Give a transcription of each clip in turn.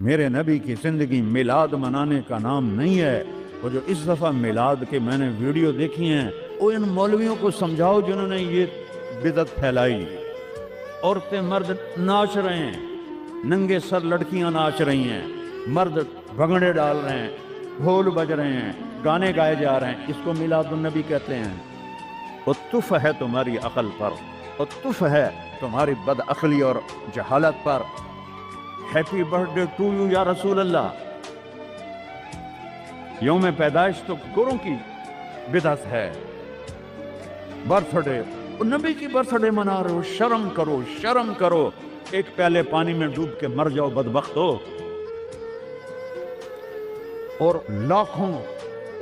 میرے نبی کی زندگی میلاد منانے کا نام نہیں ہے۔ وہ جو اس دفعہ میلاد کے میں نے ویڈیو دیکھی ہیں، وہ ان مولویوں کو سمجھاؤ جنہوں نے یہ بدعت پھیلائی۔ عورتیں مرد ناچ رہے ہیں، ننگے سر لڑکیاں ناچ رہی ہیں، مرد بھنگڑے ڈال رہے ہیں، ڈھول بج رہے ہیں، گانے گائے جا رہے ہیں، اس کو میلاد النبی کہتے ہیں۔ وہ تف ہے تمہاری عقل پر، وہ تف ہے تمہاری بد عقلی اور جہالت پر۔ ہیپی برتھ ڈے ٹو یو یا رسول اللہ۔ یوم پیدائش تو گوروں کی بدعت ہے۔ برتھ ڈے، نبی کی برتھ ڈے منا رہے ہو، شرم کرو، شرم کرو۔ ایک پیالے پانی میں ڈوب کے مر جاؤ بدبختو۔ اور لاکھوں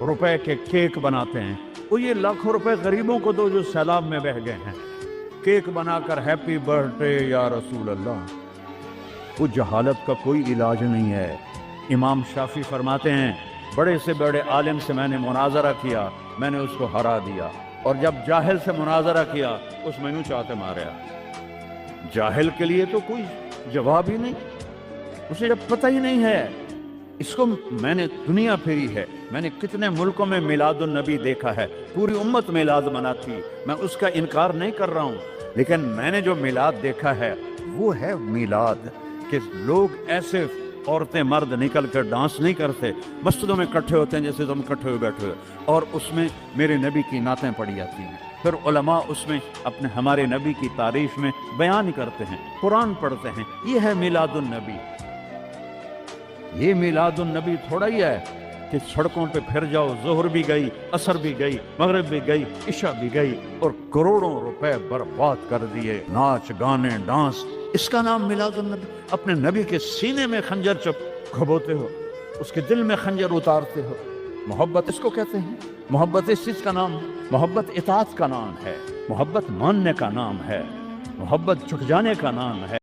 روپے کے کیک بناتے ہیں۔ وہ یہ لاکھوں روپے غریبوں کو دو جو سیلاب میں بہہ گئے ہیں۔ کیک بنا کر ہیپی برتھ ڈے یا رسول اللہ۔ وہ جہالت کا کوئی علاج نہیں ہے۔ امام شافعی فرماتے ہیں، بڑے سے بڑے عالم سے میں نے مناظرہ کیا، میں نے اس کو ہرا دیا، اور جب جاہل سے مناظرہ کیا اس میں نو چاہتے ماریا۔ جاہل کے لیے تو کوئی جواب ہی نہیں، اسے جب پتہ ہی نہیں ہے۔ اس کو میں نے دنیا پھیری ہے، میں نے کتنے ملکوں میں میلاد النبی دیکھا ہے، پوری امت میلاد مناتی، میں اس کا انکار نہیں کر رہا ہوں، لیکن میں نے جو میلاد دیکھا ہے وہ ہے میلاد کہ لوگ ایسے عورتیں مرد نکل کر ڈانس نہیں کرتے، مسجدوں میں اکٹھے ہوتے ہیں جیسے تم اکٹھے ہوئے بیٹھے ہوئے، اور اس میں میرے نبی کی نعتیں پڑھی جاتی ہیں۔ پھر علماء اس میں اپنے ہمارے نبی کی تعریف میں بیان کرتے ہیں، قرآن پڑھتے ہیں۔ یہ ہے میلاد النبی۔ یہ میلاد النبی تھوڑا ہی ہے کہ سڑکوں پہ پھر جاؤ، ظہر بھی گئی، عصر بھی گئی، مغرب بھی گئی، عشاء بھی گئی، اور کروڑوں روپے برباد کر دیے، ناچ گانے ڈانس۔ اس کا نام میلاد النبی؟ اپنے نبی کے سینے میں خنجر چپ گھبوتے ہو، اس کے دل میں خنجر اتارتے ہو۔ محبت اس کو کہتے ہیں؟ محبت اس چیز کا نام ہے؟ محبت اطاعت کا نام ہے، محبت ماننے کا نام ہے، محبت جھک جانے کا نام ہے۔